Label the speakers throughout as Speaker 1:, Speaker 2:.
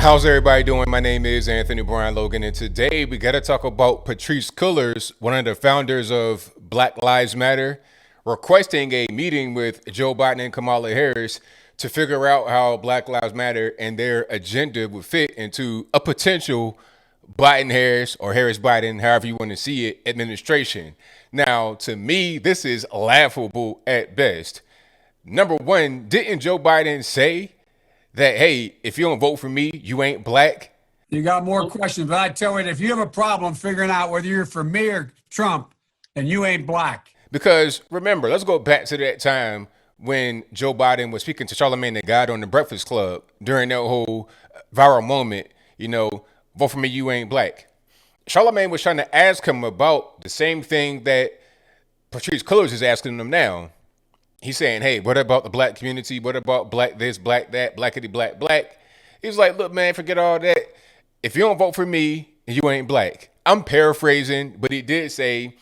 Speaker 1: How's everybody doing? My name is Anthony Brian Logan, and today we got to talk about Patrisse Cullors, one of the founders of Black Lives Matter, requesting a meeting with Joe Biden and Kamala Harris to figure out how Black Lives Matter and their agenda would fit into a potential Biden-Harris or Harris-Biden, however you want to see it, administration. Now, to me, this is laughable at best. Number one, didn't Joe Biden say that, hey, if you don't vote for me, you ain't black?
Speaker 2: You got more questions, but I tell you, if you have a problem figuring out whether you're for me or Trump, then you ain't black.
Speaker 1: Because remember, let's go back to that time when Joe Biden was speaking to Charlamagne the God on the Breakfast Club during that whole viral moment, vote for me, you ain't black. Charlamagne was trying to ask him about the same thing that Patrisse Cullors is asking him now. He's saying, hey, what about the black community? What about black this, black that, blackity, black, black? He's like, look, man, forget all that. If you don't vote for me, you ain't black. I'm paraphrasing, but he did say,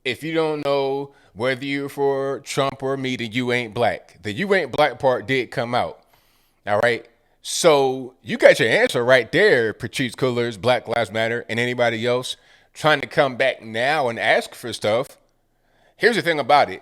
Speaker 1: if you don't know whether you're for Trump or me, then you ain't black. The you ain't black part did come out. All right. So you got your answer right there, Patrisse Cullors, Black Lives Matter, and anybody else trying to come back now and ask for stuff. Here's the thing about it.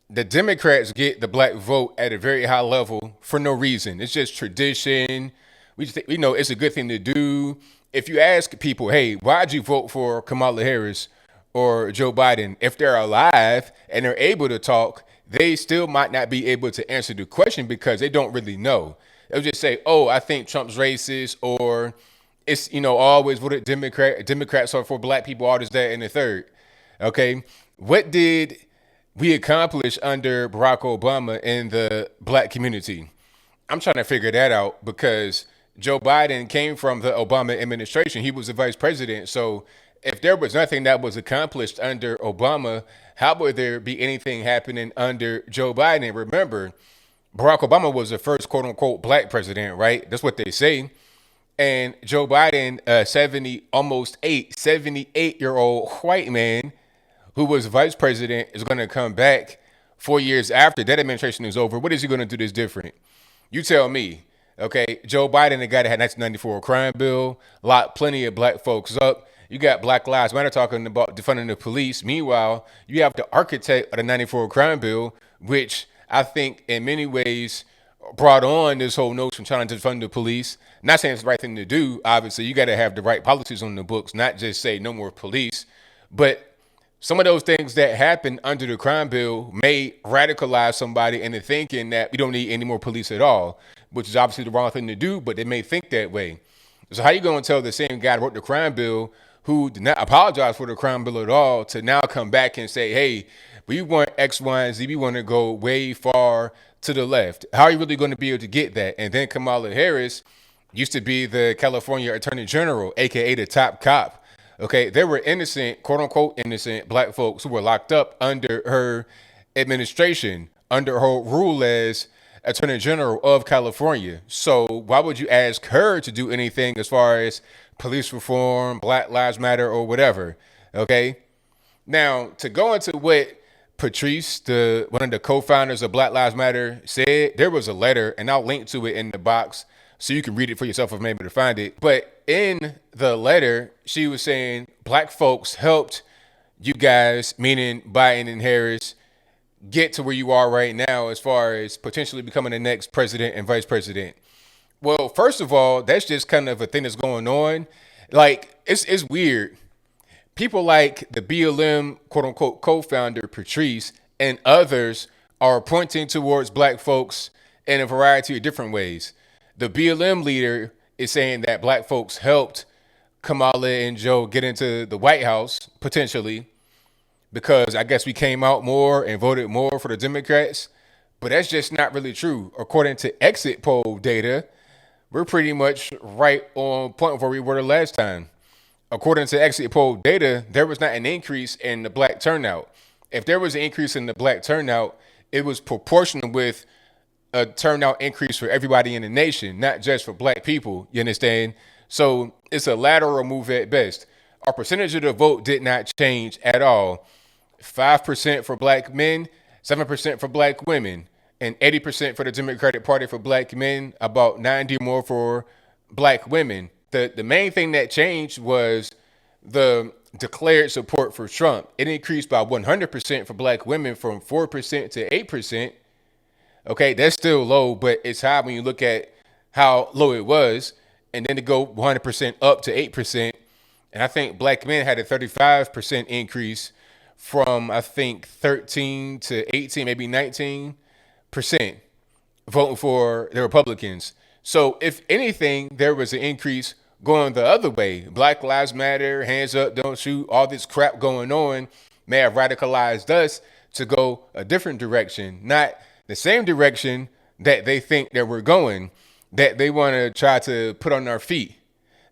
Speaker 1: The Democrats get the black vote at a very high level for no reason. It's just tradition. We know it's a good thing to do. If you ask people, hey, why'd you vote for Kamala Harris or Joe Biden? If they're alive and they're able to talk, they still might not be able to answer the question because they don't really know. They'll just say, oh, I think Trump's racist, or it's, always voted Democrat. Democrats are for black people, all this, that, and the third. Okay. What did we accomplish under Barack Obama in the black community? I'm trying to figure that out because Joe Biden came from the Obama administration. He was the vice president. So if there was nothing that was accomplished under Obama, how would there be anything happening under Joe Biden? Remember, Barack Obama was the first quote unquote black president, right? That's what they say. And Joe Biden, 78-year-old white man who was vice president, is going to come back 4 years after that administration is over. What is he going to do that's different? You tell me. Okay, Joe Biden, the guy that had 1994 crime bill, locked plenty of black folks up. You got Black Lives Matter talking about defunding the police. Meanwhile, you have the architect of the 94 crime bill, which I think in many ways brought on this whole notion trying to defund the police. Not saying it's the right thing to do. Obviously, you got to have the right policies on the books, not just say no more police. But some of those things that happened under the crime bill may radicalize somebody into thinking that we don't need any more police at all, which is obviously the wrong thing to do, but they may think that way. So how you going to tell the same guy who wrote the crime bill, who did not apologize for the crime bill at all, to now come back and say, hey, we want X, Y, and Z. We want to go way far to the left. How are you really going to be able to get that? And then Kamala Harris used to be the California Attorney General, a.k.a. the top cop. Okay, there were innocent, quote unquote, innocent black folks who were locked up under her administration, under her rule as Attorney General of California. So why would you ask her to do anything as far as police reform, Black Lives Matter, or whatever? Okay, now to go into what Patrisse, one of the co-founders of Black Lives Matter, said, there was a letter, and I'll link to it in the box so you can read it for yourself if I'm able to find it. But in the letter, she was saying black folks helped you guys, meaning Biden and Harris, get to where you are right now as far as potentially becoming the next president and vice president. Well, first of all, that's just kind of a thing that's going on. Like, it's weird. People like the BLM, quote unquote, co-founder Patrisse and others are pointing towards black folks in a variety of different ways. The BLM leader is saying that black folks helped Kamala and Joe get into the White House, potentially, because I guess we came out more and voted more for the Democrats. But that's just not really true. According to exit poll data, we're pretty much right on point where we were the last time. According to exit poll data, there was not an increase in the black turnout. If there was an increase in the black turnout, it was proportional with a turnout increase for everybody in the nation, not just for black people. You understand? So it's a lateral move at best. Our percentage of the vote did not change at all. 5% for black men, 7% for black women, and 80% for the Democratic Party for black men, about 90 more for black women. The main thing that changed was the declared support for Trump. It increased by 100% for black women from 4% to 8%. Okay, that's still low, but it's high when you look at how low it was. And then to go 100% up to 8%. And I think black men had a 35% increase from, I think, 13 to 18, maybe 19% voting for the Republicans. So if anything, there was an increase going the other way. Black Lives Matter, hands up, don't shoot, all this crap going on may have radicalized us to go a different direction, not the same direction that they think that we're going, that they want to try to put on our feet.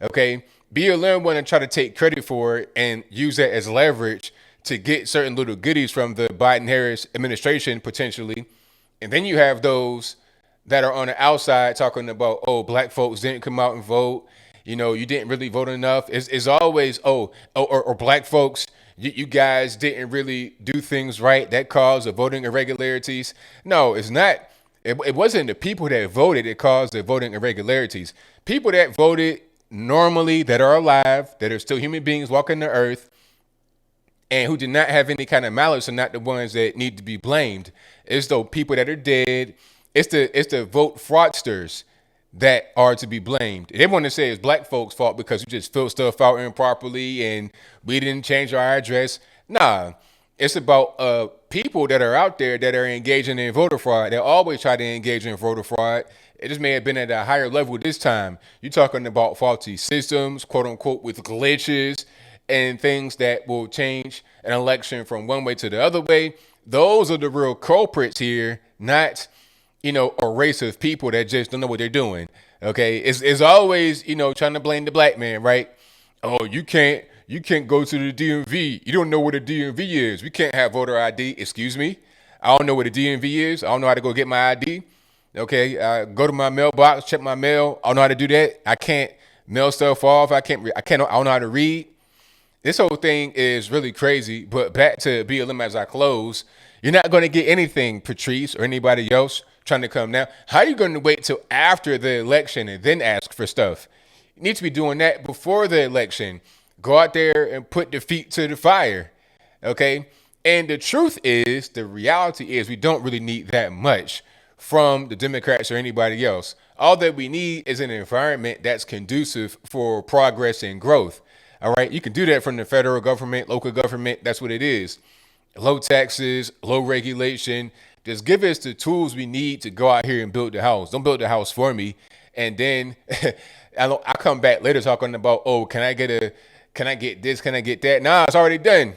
Speaker 1: Okay, BLM want to try to take credit for it and use that as leverage to get certain little goodies from the Biden-Harris administration potentially. And then you have those that are on the outside talking about, oh, black folks didn't come out and vote. You know, you didn't really vote enough. It's always, or black folks, you guys didn't really do things right. That caused the voting irregularities. No, it's not. It wasn't the people that voted that caused the voting irregularities. People that voted normally, that are alive, that are still human beings walking the earth, and who did not have any kind of malice are not the ones that need to be blamed. It's the people that are dead. It's the vote fraudsters that are to be blamed. They want to say it's black folks' fault because we just filled stuff out improperly and we didn't change our address. Nah, it's about people that are out there that are engaging in voter fraud. They always try to engage in voter fraud. It just may have been at a higher level this time. You're talking about faulty systems, quote unquote, with glitches and things that will change an election from one way to the other way. Those are the real culprits here, not, a race of people that just don't know what they're doing. Okay, it's always, trying to blame the black man, right? Oh, you can't go to the DMV. You don't know what a DMV is. We can't have voter ID. Excuse me, I don't know what a DMV is. I don't know how to go get my ID. Okay, go to my mailbox, check my mail. I don't know how to do that. I can't mail stuff off. I don't know how to read. This whole thing is really crazy. But back to BLM as I close. You're not going to get anything, Patrisse or anybody else trying to come now. How are you going to wait till after the election and then ask for stuff? You need to be doing that before the election. Go out there and put the feet to the fire. Okay? And the truth is, the reality is we don't really need that much from the Democrats or anybody else. All that we need is an environment that's conducive for progress and growth. All right? You can do that from the federal government, local government. That's what it is. Low taxes, low regulation. Just give us the tools we need to go out here and build the house. Don't build the house for me. And then I come back later talking about, oh, can I get this? Can I get that? Nah, it's already done.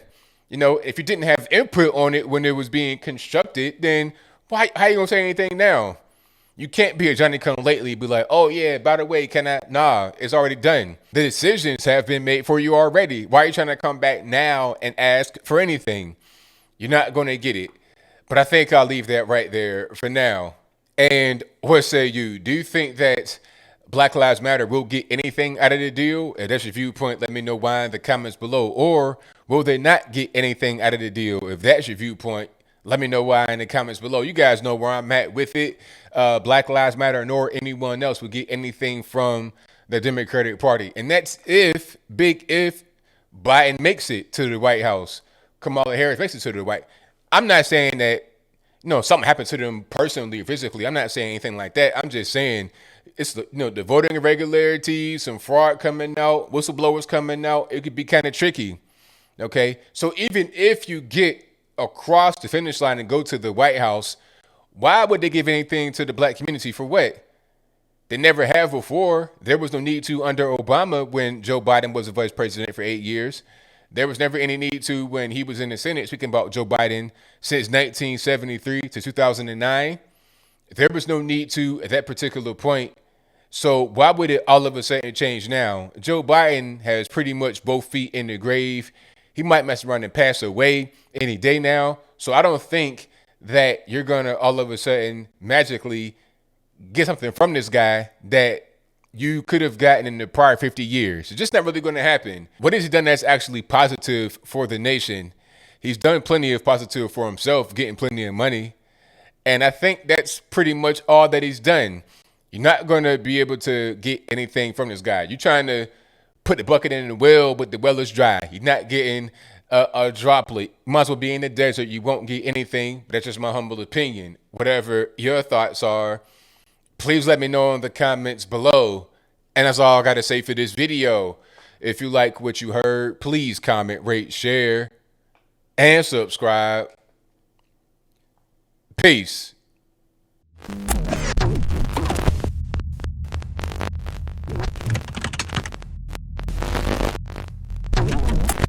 Speaker 1: If you didn't have input on it when it was being constructed, then how you gonna say anything now? You can't be a Johnny come lately, be like, oh yeah, by the way, can I? Nah, it's already done. The decisions have been made for you already. Why are you trying to come back now and ask for anything? You're not going to get it. But I think I'll leave that right there for now. And what say you? Do you think that Black Lives Matter will get anything out of the deal? If that's your viewpoint, let me know why in the comments below. Or will they not get anything out of the deal? If that's your viewpoint, let me know why in the comments below. You guys know where I'm at with it. Black Lives Matter nor anyone else will get anything from the Democratic Party. And that's if, big if, Biden makes it to the White House. Kamala Harris makes it to the White House. I'm not saying that, something happened to them personally or physically. I'm not saying anything like that. I'm just saying it's the voting irregularities, some fraud coming out, whistleblowers coming out. It could be kind of tricky. Okay. So even if you get across the finish line and go to the White House, why would they give anything to the black community for what? They never have before. There was no need to under Obama when Joe Biden was the vice president for 8 years. There was never any need to when he was in the Senate, speaking about Joe Biden since 1973 to 2009. There was no need to at that particular point. So why would it all of a sudden change now? Joe Biden has pretty much both feet in the grave. He might mess around and pass away any day now. So I don't think that you're going to all of a sudden magically get something from this guy that you could have gotten in the prior 50 years. It's just not really going to happen. What has he done that's actually positive for the nation? He's done plenty of positive for himself, getting plenty of money. And I think that's pretty much all that he's done. You're not going to be able to get anything from this guy. You're trying to put the bucket in the well, but the well is dry. You're not getting a droplet. You might as well be in the desert. You won't get anything. But that's just my humble opinion. Whatever your thoughts are, please let me know in the comments below. And that's all I got to say for this video. If you like what you heard, please comment, rate, share, and subscribe. Peace.